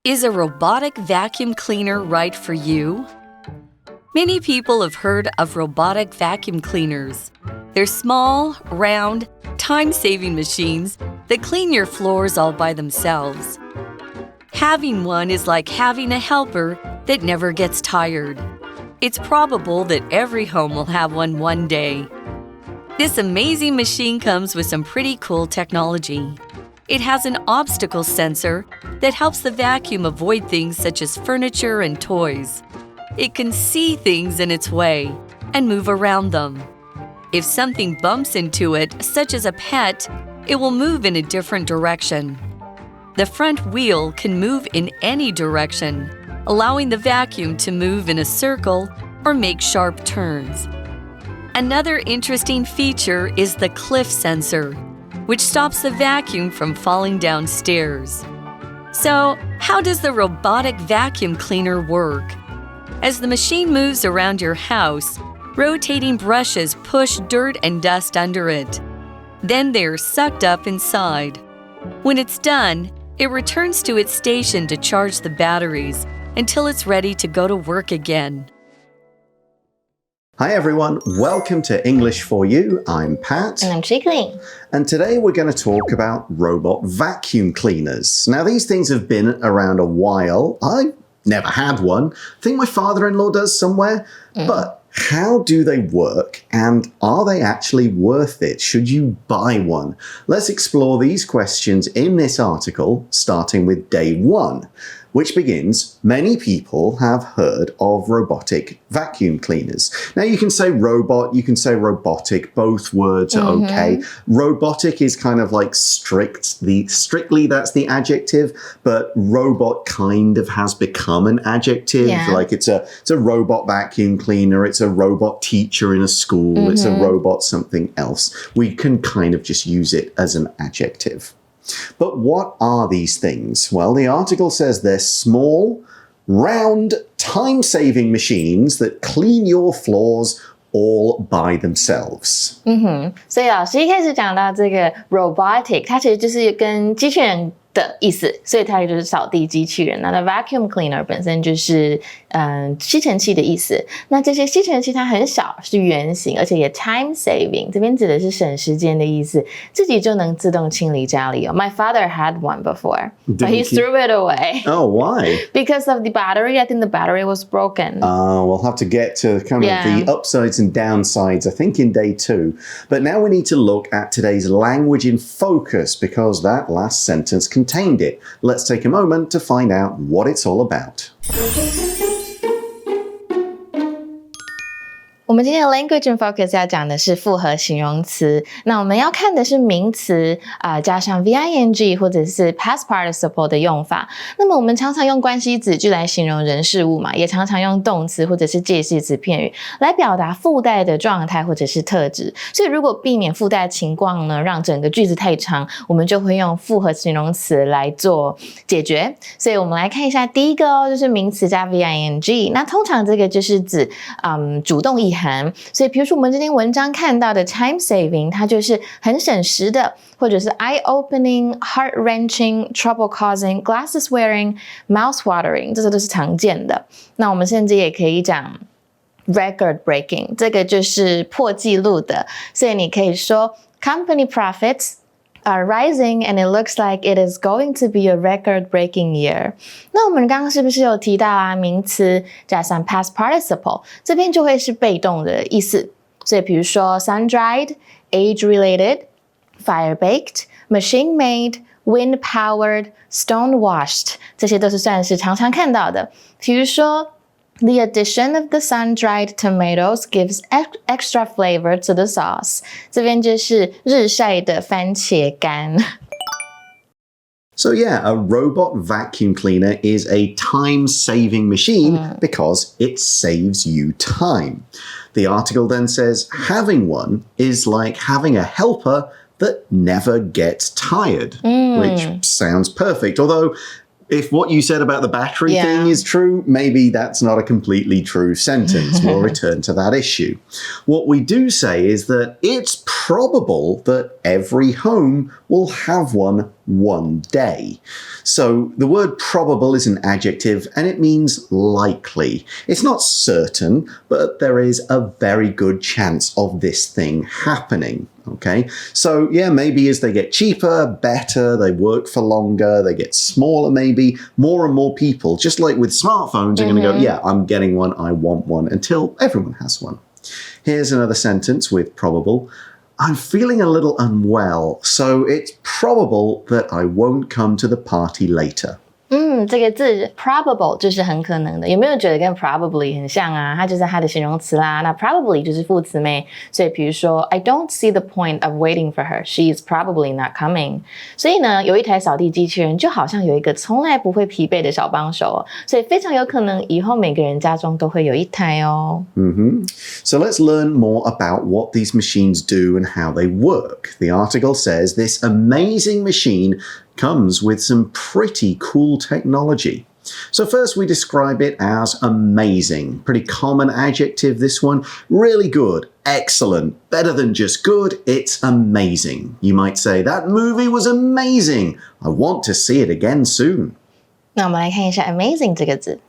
Is a robotic vacuum cleaner right for you? Many people have heard of robotic vacuum cleaners. They're small, round, time-saving machines that clean your floors all by themselves. Having one is like having a helper that never gets tired. It's probable that every home will have one day. This amazing machine comes with some pretty cool technology. It has an obstacle sensor that helps the vacuum avoid things such as furniture and toys. It can see things in its way and move around them. If something bumps into it, such as a pet, it will move in a different direction. The front wheel can move in any direction, allowing the vacuum to move in a circle or make sharp turns. Another interesting feature is the cliff sensor, which stops the vacuum from falling downstairs. So, how does the robotic vacuum cleaner work? As the machine moves around your house, rotating brushes push dirt and dust under it. Then they are sucked up inside. When it's done, it returns to its station to charge the batteries until it's ready to go to work again. Hi everyone, welcome to English for You. I'm Pat. And I'm Chickling. And today we're going to talk about robot vacuum cleaners. Now these things have been around a while. I've never had one. I think my father-in-law does somewhere. But how do they work and are they actually worth it? Should you buy one? Let's explore these questions in this article, starting with day 1. Which begins, many people have heard of robotic vacuum cleaners. Now you can say robot, you can say robotic, both words are okay. Robotic is kind of like strictly that's the adjective, but robot kind of has become an adjective. Yeah. Like it's a robot vacuum cleaner, it's a robot teacher in a school, it's a robot something else. We can kind of just use it as an adjective. But what are these things? Well, the article says they're small, round, time-saving machines that clean your floors all by themselves. 所以老师一开始讲到这个 robotic， 它其实就是跟机器人的意思，所以它就是扫地机器人。那 vacuum cleaner 本身就是吸尘器的意思。那这些吸尘器它很小，是圆形，而且也 time saving， 这边指的是省时间的意思，自己就能自动清理家里哦。My father had one before, but he threw it away. Oh, why? Because of the battery. I think the battery was broken. We'll have to get to kind of the upsides and downsides, I think, in day 2. But now we need to look at today's language in focus because that last sentence contained it. Let's take a moment to find out what it's all about. 我们今天的 language in focus 要讲的是复合形容词，那我们要看的是名词加上 VING 或者是 past participle 的用法。那么我们常常用关系子句来形容人事物嘛，也常常用动词或者是介系词片语来表达附带的状态或者是特质。所以如果避免附带情况呢，让整个句子太长，我们就会用复合形容词来做解决。所以我们来看一下第一个哦，就是名词加 VING。那通常这个就是指主动意涵。所以比如说我们这篇文章看到的 time saving 它就是很省时的，或者是 eye opening, heart wrenching, trouble causing, glasses wearing, mouth watering， 这些都是常见的。那我们甚至也可以讲 record breaking， 这个就是破纪录的，所以你可以说 company profits are rising and it looks like it is going to be a record-breaking year. 那我们刚刚是不是有提到啊，名词加上 past participle， 这边就会是被动的意思。所以比如说 sun-dried, age-related, fire-baked, machine-made, wind-powered, stone-washed， 这些都是算是常常看到的。比如说The addition of the sun-dried tomatoes gives extra flavor to the sauce. 这边就是日晒的番茄干。So yeah, a robot vacuum cleaner is a time-saving machine because it saves you time. The article then says having one is like having a helper that never gets tired, which sounds perfect, although if what you said about the battery thing is true, maybe that's not a completely true sentence. We'll return to that issue. What we do say is that it's probable that every home will have one one day. So the word probable is an adjective and it means likely. It's not certain, but there is a very good chance of this thing happening. Okay, so yeah, maybe as they get cheaper, better, they work for longer, they get smaller, maybe more and more people, just like with smartphones, are going to go, yeah, I'm getting one, I want one, until everyone has one. Here's another sentence with probable. I'm feeling a little unwell, so it's probable that I won't come to the party later. 这个字 probable 就是很可能的，有没有觉得跟 probably 很像啊？它就是它的形容词啦。那 probably 就是副词咩，所以比如说 I don't see the point of waiting for her. She is probably not coming. 所以呢，有一台扫地机器人就好像有一个从来不会疲惫的小帮手，所以非常有可能以后每个人家中都会有一台哦。So let's learn more about what these machines do and how they work. The article says this amazing machine comes with some pretty cool technology. So first we describe it as amazing. Pretty common adjective, this one. Really good, excellent, better than just good, it's amazing. You might say, that movie was amazing. I want to see it again soon. 那我们来看一下 amazing 这个字。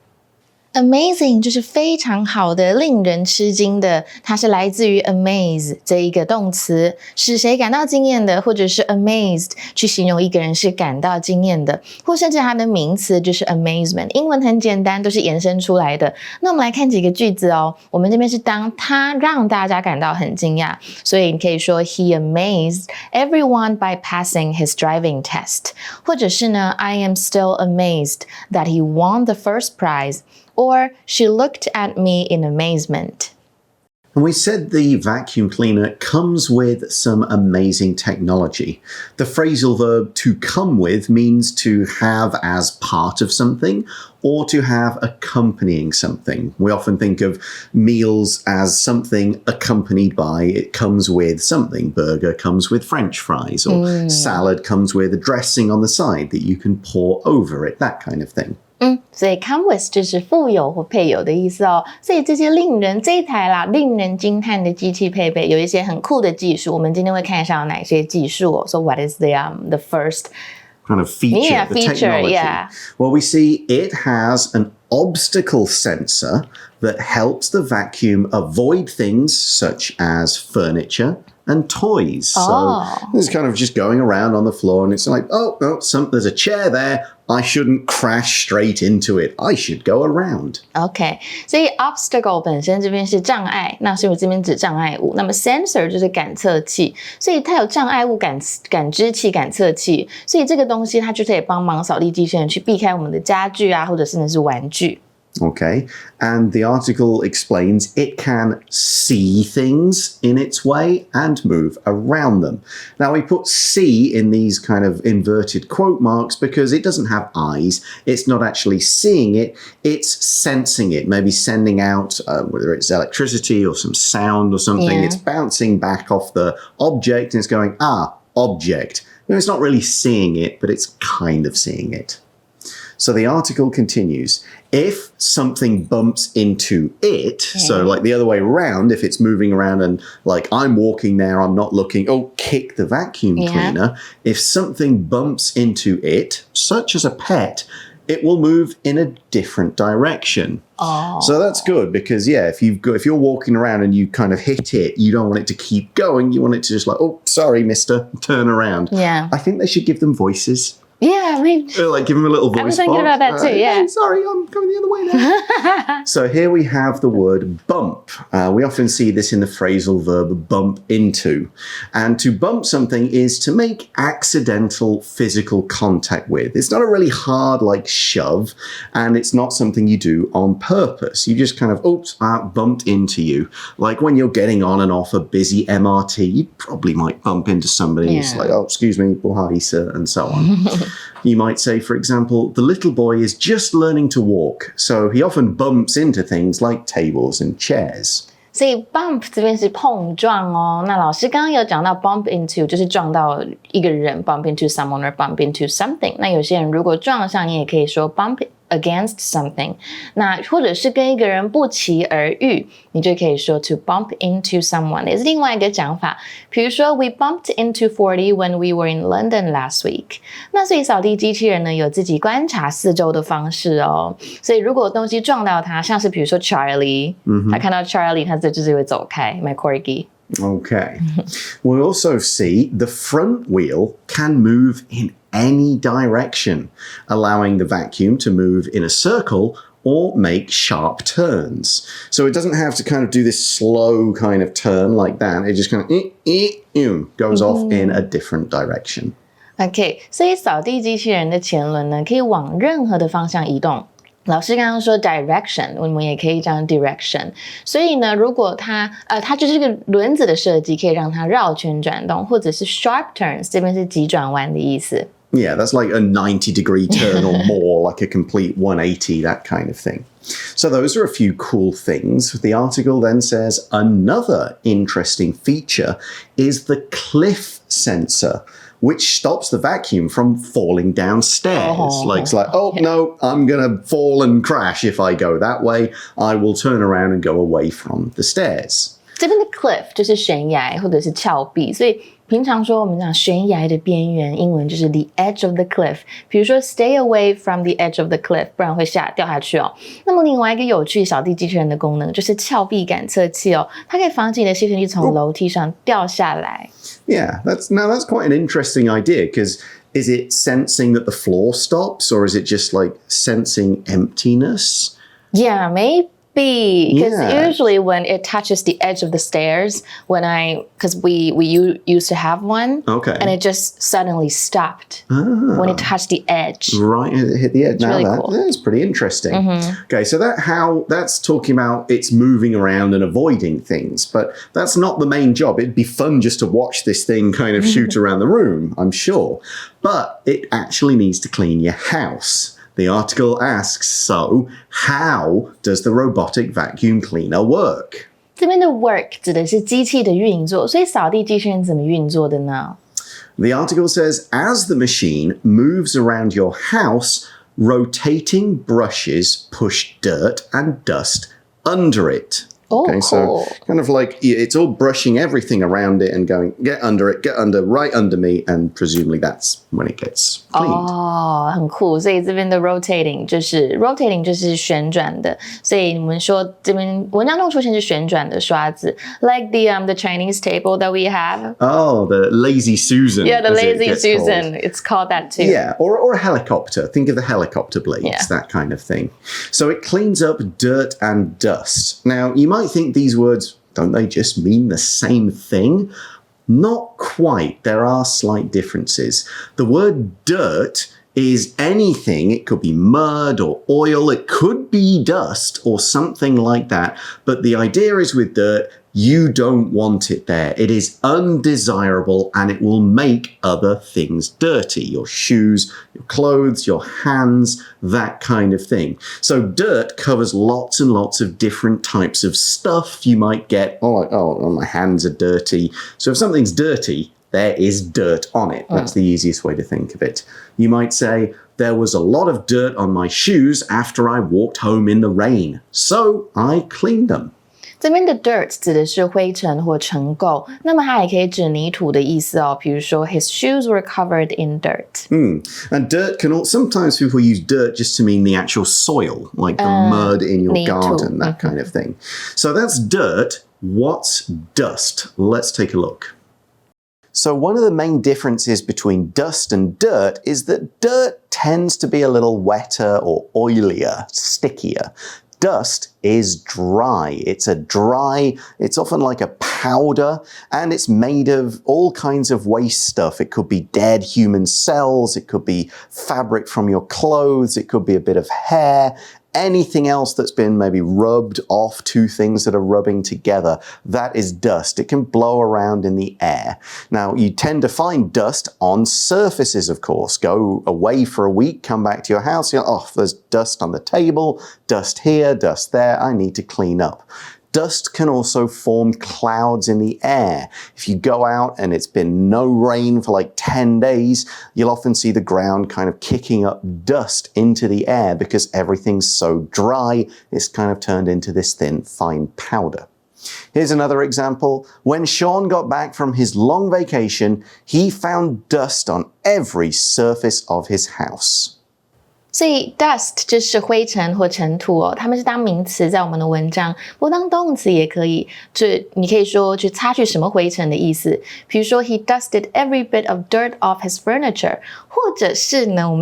Amazing 就是非常好的，令人吃惊的，它是来自于 amaze 这一个动词，使谁感到惊艳的，或者是 amazed 去形容一个人是感到惊艳的，或甚至它的名词就是 amazement， 英文很简单，都是延伸出来的。那我们来看几个句子哦，我们这边是当他让大家感到很惊讶，所以你可以说 He amazed everyone by passing his driving test， 或者是呢 I am still amazed that he won the first prize。Or she looked at me in amazement. And we said the vacuum cleaner comes with some amazing technology. The phrasal verb to come with means to have as part of something or to have accompanying something. We often think of meals as something accompanied by, it comes with something. Burger comes with French fries, or salad comes with a dressing on the side that you can pour over it, that kind of thing. 所以 come with 就是附有或配有的意思哦。所以这些这一台啦，令人惊叹的机器配备有一些很酷的技术。我们今天会看一下有哪些技术哦。So what is the first kind of feature, the technology? Yeah. Well, we see it has an obstacle sensor that helps the vacuum avoid things such as furniture and toys. So it's kind of just going around on the floor and it's like, there's a chair there. I shouldn't crash straight into it. I should go around. OK， 所以 obstacle 本身这边是障碍，那所以我这边指障碍物。那么 sensor 就是感测器，所以它有障碍物感知器、感测器，所以这个东西它就可以帮忙扫地机器人去避开我们的家具啊，或者甚至是玩具。Okay, and the article explains it can see things in its way and move around them. Now we put see in these kind of inverted quote marks because it doesn't have eyes. It's not actually seeing it, it's sensing it, maybe sending out whether it's electricity or some sound or something. Yeah. It's bouncing back off the object and it's going, object. It's not really seeing it, but it's kind of seeing it. So the article continues, if something bumps into it, so like the other way around, if it's moving around and like I'm walking there, I'm not looking, kick the vacuum cleaner. If something bumps into it, such as a pet, it will move in a different direction. So that's good because, if you're walking around and you kind of hit it, you don't want it to keep going. You want it to just like, sorry, mister, turn around. Yeah. I think they should give them voices. Yeah, I mean, like give him a little voice. I was thinking about that too, yeah. Hey, sorry, I'm going the other way now. So here we have the word bump. We often see this in the phrasal verb bump into. And to bump something is to make accidental physical contact with. It's not a really hard like shove, and it's not something you do on purpose. You just kind of, bumped into you. Like when you're getting on and off a busy MRT, you probably might bump into somebody. Yeah. It's like, excuse me, hi, sir, and so on. You might say, for example, the little boy is just learning to walk, so he often bumps into things like tables and chairs. 所以 bump 这边是碰撞哦。那老师刚刚有讲到 bump into 就是撞到一个人 bump into someone or bump into something。那有些人如果撞上，你也可以说 bump against something. 那或者是跟一个人不期而遇，你就可以说 to bump into someone 也是另外一个讲法。比如说 we bumped into 40 when we were in London last week. 那所以扫地机器人呢有自己观察四周的方式哦。所以如果东西撞到它，像是比如说 Charlie， 他看到 Charlie， 他就是会走开 ，my corgi。Okay. We also see the front wheel can move in any direction, allowing the vacuum to move in a circle or make sharp turns. So it doesn't have to kind of do this slow kind of turn like that. It just kind of goes off in a different direction. OK， 所以扫地机器人的前轮呢，可以往任何的方向移动。老师刚刚说 direction， 我们也可以讲 direction。所以呢，如果它就是这个轮子的设计，可以让它绕圈转动，或者是 sharp turns， 这边是急转弯的意思。Yeah, that's like a 90-degree turn or more, like a complete 180, that kind of thing. So those are a few cool things. The article then says another interesting feature is the cliff sensor, which stops the vacuum from falling downstairs. It's like, oh, no, I'm going to fall and crash if I go that way. I will turn around and go away from the stairs. 这边的 cliff 就是悬崖或者是峭壁，所以平常说我们讲悬崖的边缘，英文就是 the edge of the cliff。比如说 stay away from the edge of the cliff， 不然会掉下去哦。那么另外一个有趣扫地机器人的功能就是峭壁感测器哦，它可以防止你的吸尘器从楼梯上掉下来。Yeah, that's quite an interesting idea because is it sensing that the floor stops or is it just like sensing emptiness? Yeah, maybe. Because usually when it touches the edge of the stairs, because we used to have one, and it just suddenly stopped when it touched the edge. Right, it hit the edge. It's really cool. That's pretty interesting. Okay, so that's talking about it's moving around and avoiding things, but that's not the main job. It'd be fun just to watch this thing kind of shoot around the room, I'm sure. But it actually needs to clean your house. The article asks, so how does the robotic vacuum cleaner work? 这边的 work 指的是机器的运作，所以扫地机器人怎么运作的呢？ The article says, as the machine moves around your house, rotating brushes push dirt and dust under it. Oh, okay, cool. So kind of like it's all brushing everything around it and going, get under it, get under, right under me, and presumably that's when it gets cleaned. 哦，很酷。所以这边的 rotating 就是旋转的，所以我们说这边文章中出现是旋转的刷子 ，like the Chinese table that we have. Oh, the lazy Susan. Yeah, the lazy Susan. It's called that too. Yeah, or a helicopter. Think of the helicopter blades, that kind of thing. So it cleans up dirt and dust. Now, you might think these words, don't they just mean the same thing? Not quite. There are slight differences. The word dirt is anything. It could be mud or oil. It could be dust or something like that. But the idea is with dirt, you don't want it there. It is undesirable and it will make other things dirty. Your shoes, your clothes, your hands, that kind of thing. So dirt covers lots and lots of different types of stuff you might get. Oh, my hands are dirty. So if something's dirty, there is dirt on it. That's the easiest way to think of it. You might say, there was a lot of dirt on my shoes after I walked home in the rain. So I cleaned them. 这边的 dirt 指的是灰尘或尘垢，那么它也可以指泥土的意思哦。比如说 his shoes were covered in dirt. And dirt can sometimes people use dirt just to mean the actual soil, like the mud in your garden, that kind of thing. So that's dirt. What's dust? Let's take a look. So one of the main differences between dust and dirt is that dirt tends to be a little wetter or oilier, stickier. Dust is dry. It's often like a powder, and it's made of all kinds of waste stuff. It could be dead human cells, it could be fabric from your clothes, it could be a bit of hair, anything else that's been maybe rubbed off two things that are rubbing together. That is dust. It can blow around in the air. Now, you tend to find dust on surfaces, of course. Go away for a week, come back to your house, you're like, oh, there's dust on the table, dust here, dust there, I need to clean up. dust can also form clouds in the air. If you go out and it's been no rain for like 10 days, you'll often see the ground kind of kicking up dust into the air because everything's so dry, it's kind of turned into this thin, fine powder. Here's another example. When Sean got back from his long vacation, he found dust on every surface of his house. 所以 dust 就是灰尘或尘土哦，它们是当名词在我们的文章，不过当动词也可以，你可以说去擦去什么灰尘的意思。比如说 he dusted every bit of dirt off his furniture， 或者是呢，我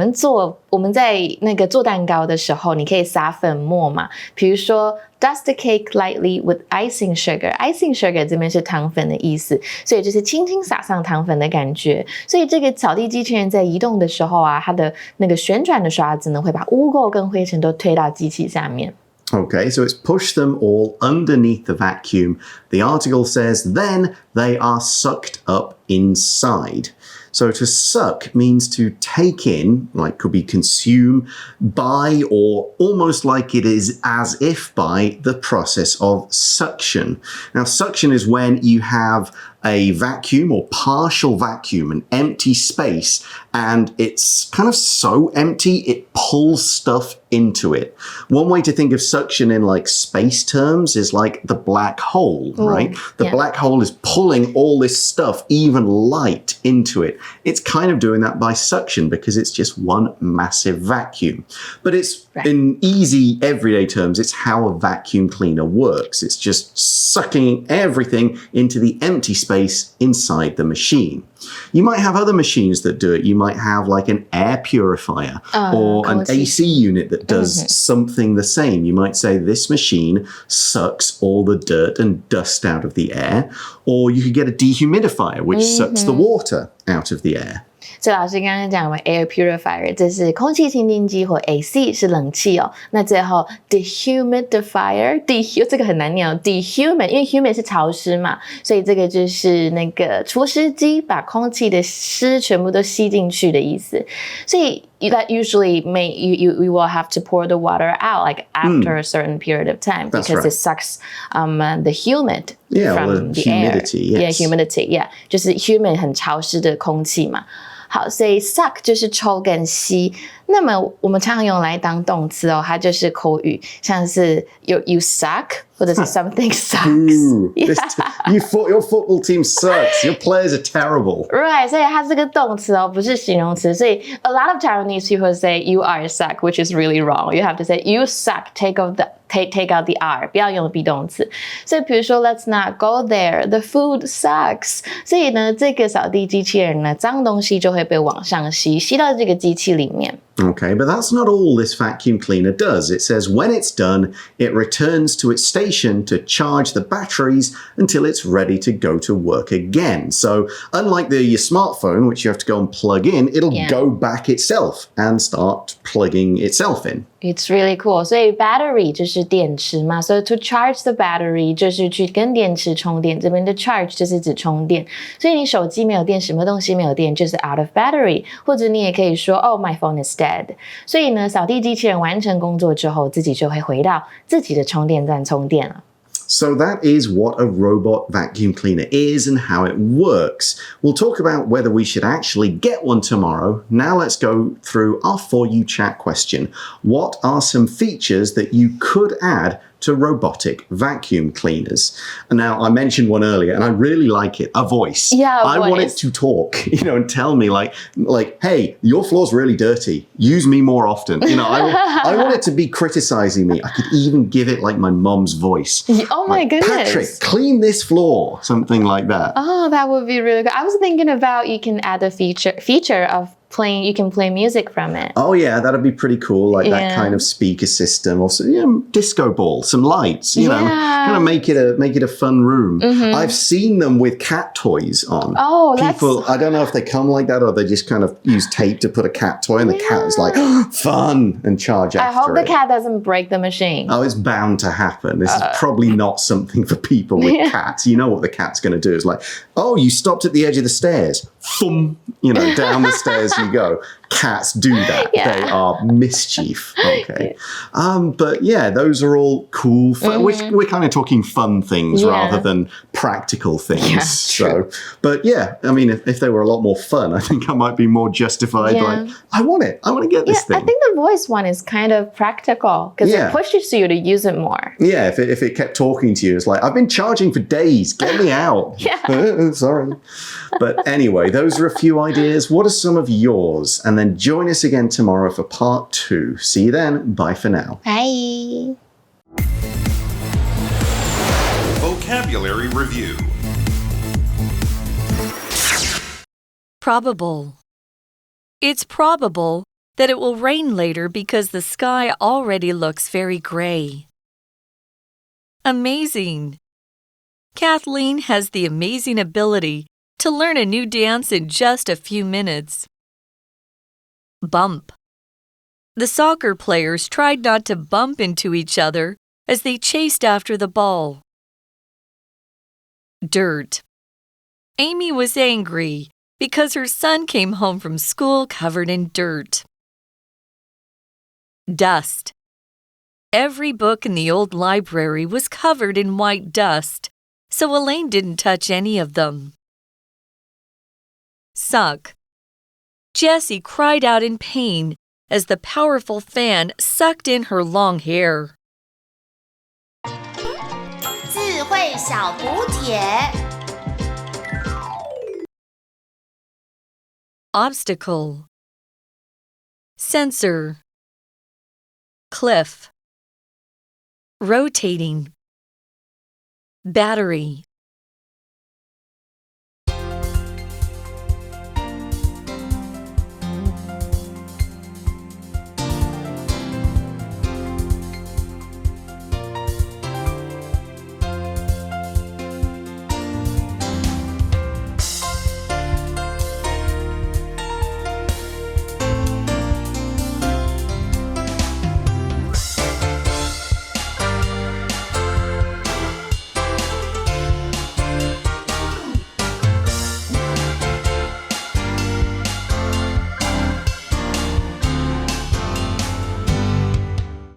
们在那个做蛋糕的时候，你可以撒粉末嘛，比如说Dust the cake lightly with icing sugar. Icing sugar 这边是糖粉的意思，所以就是轻轻撒上糖粉的感觉。所以这个扫地机器人在移动的时候啊，它的那个旋转的刷子呢，会把污垢跟灰尘都推到机器下面。Okay, so it's pushed them all underneath the vacuum. The article says, then they are sucked up inside. So to suck means to take in, like could be consume, by, or almost like it is as if by the process of suction. Now, suction is when you have a vacuum or partial vacuum, an empty space, and it's kind of so empty it pulls stuff into it. One way to think of suction in like space terms is like the black hole, right? The black hole is pulling all this stuff, even light, into it. It's kind of doing that by suction because it's just one massive vacuum. But it's in easy everyday terms, it's how a vacuum cleaner works. It's just sucking everything into the empty space inside the machine. You might have other machines that do it. You might have like an air purifier or an AC unit that does something the same. You might say this machine sucks all the dirt and dust out of the air, or you could get a dehumidifier which sucks the water out of the air. 所以老师刚刚讲的 air purifier 这是空气清净机或 AC 是冷气哦。那最后 dehumidifier 这个很难念哦 dehumid 因为 humid 是潮湿嘛，所以这个就是那个除湿机把空气的湿全部都吸进去的意思。所以that usually you will have to pour the water out like after a certain period of time because it sucks the humid from the humidity, air. Yes. Yeah, humidity, yeah. 就是 humid 很潮湿的空气嘛。好，所以 suck 就是抽跟吸。那么我们常用来当动词哦，它就是口语，像是 you suck 或者是 something sucks. Your football team sucks. Your players are terrible. Right, 所以它是个动词哦，不是形容词。所以 a lot of Taiwanese people say you are a suck, which is really wrong. You have to say you suck. Take out the R， 不要用 be 动词。所以比如说 let's not go there. The food sucks. 所以呢，这个扫地机器人呢，脏东西就会被往上吸到这个机器里面。Okay, but that's not all this vacuum cleaner does. It says when it's done, it returns to its station to charge the batteries until it's ready to go to work again. So unlike your smartphone, which you have to go and plug in, it'll go back itself and start plugging itself in. It's really cool. 所以 battery 就是电池嘛，所以 to charge the battery 就是去跟电池充电，这边的 charge 就是指充电。所以你手机没有电，什么东西没有电，就是 out of battery， 或者你也可以说 Oh, my phone is dead. 所以呢，扫地机器人完成工作之后，自己就会回到自己的充电站充电了。So that is what a robot vacuum cleaner is and how it works. We'll talk about whether we should actually get one tomorrow. Now let's go through our For You chat question. What are some features that you could add to robotic vacuum cleaners? And now I mentioned one earlier and I really like it, a voice. Yeah, I want it to talk, and tell me like, hey, your floor's really dirty. Use me more often. I want it to be criticizing me. I could even give it like my mom's voice. Oh my goodness. Patrick, clean this floor. Something like that. Oh, that would be really good. I was thinking about you can add a feature of you can play music from it. Oh yeah, that'd be pretty cool. Like that kind of speaker system, or disco ball, some lights. Kind of make it a fun room. I've seen them with cat toys on. Oh, people. I don't know if they come like that or they just kind of use tape to put a cat toy, and the cat is like fun and charge after it. I hope the cat doesn't break the machine. Oh, it's bound to happen. This is probably not something for people with cats. You know what the cat's going to do is like, oh, you stopped at the edge of the stairs. Thump, down the stairs you go. Cats do that. Yeah. They are mischief. Okay. But yeah, those are all cool. We're kind of talking fun things rather than practical things. Yeah, so, but yeah, I mean, if they were a lot more fun, I think I might be more justified. Like, I want it. I want to get this thing. I think the voice one is kind of practical because it pushes you to use it more. Yeah, if it kept talking to you, it's like, I've been charging for days. Get me out. Sorry. But anyway, those are a few ideas. What are some of yours? And then join us again tomorrow for part 2. See you then. Bye for now. Bye. Vocabulary Review. Probable. It's probable that it will rain later because the sky already looks very gray. Amazing. Kathleen has the amazing ability to learn a new dance in just a few minutes. Bump. The soccer players tried not to bump into each other as they chased after the ball. Dirt. Amy was angry because her son came home from school covered in dirt. Dust. Every book in the old library was covered in white dust, so Elaine didn't touch any of them. Suck. Jessie cried out in pain as the powerful fan sucked in her long hair. 智慧小补帖 Obstacle. Sensor. Cliff. Rotating. Battery.